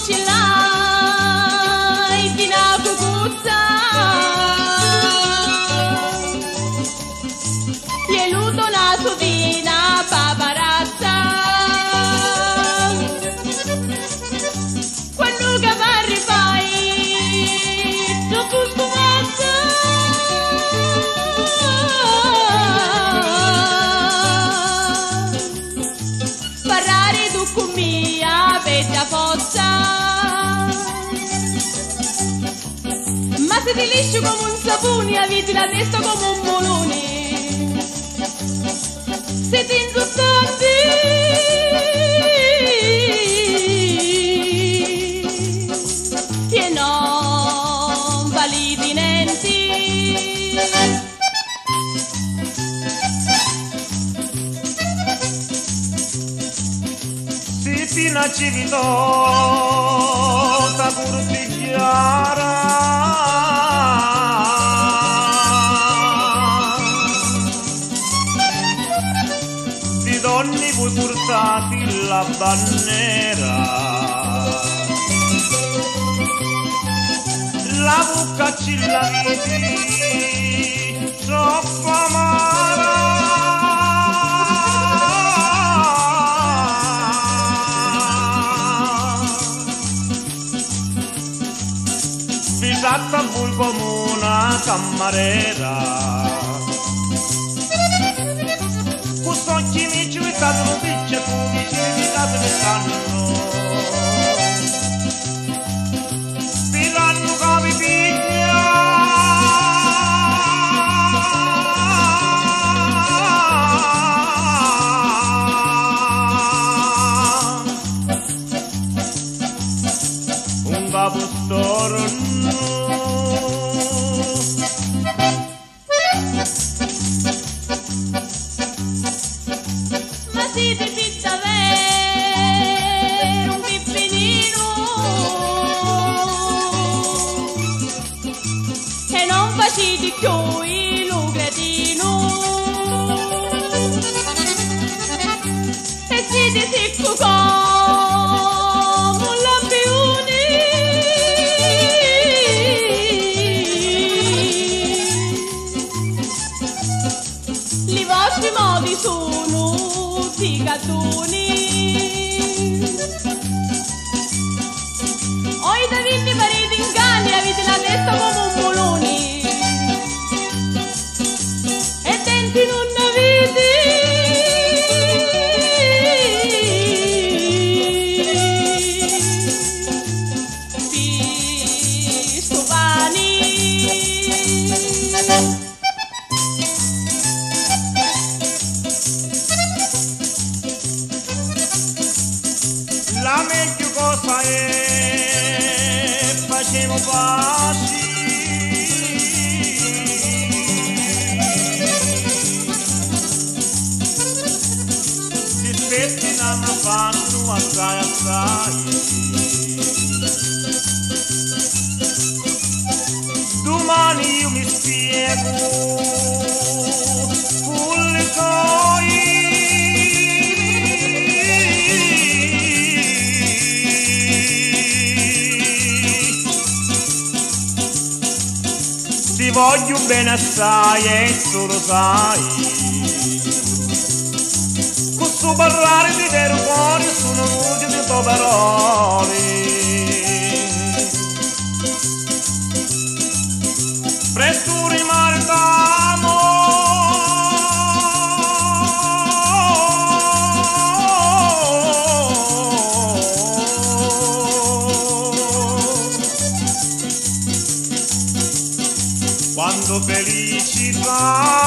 cucillai fino a cucuzza e luto una sovina paparazza quando che parri fai tu cuscumazza parlare tu con mia bella forza ma se ti liscio come un sapone aviti la testa come un molone se ti insultanti e non validi nenti Fina civitota curtigliara di donne voi portati la bandiera la bocca ci la vedi troppo amara Visata voi come una cammarera questo occhi mi ci vetate lo dice tu mi ci vetate mi stanno Piranno che vi piglia un capo storno ma si ti fitta avere un pippinino e non faciti più il lucretino e si ti sicco come un lampione i vostri modi sono zigattoni oi da vinti pareti in canne avete la testa come un molone e denti non avete stufani la meglio cosa è facevo passi dispetti non hanno fatto assai domani io mi spiego con le ti voglio bene assai e tu lo sai questo parlare di vero cuore sono luce di tue parole presto rimarcamo quando felicità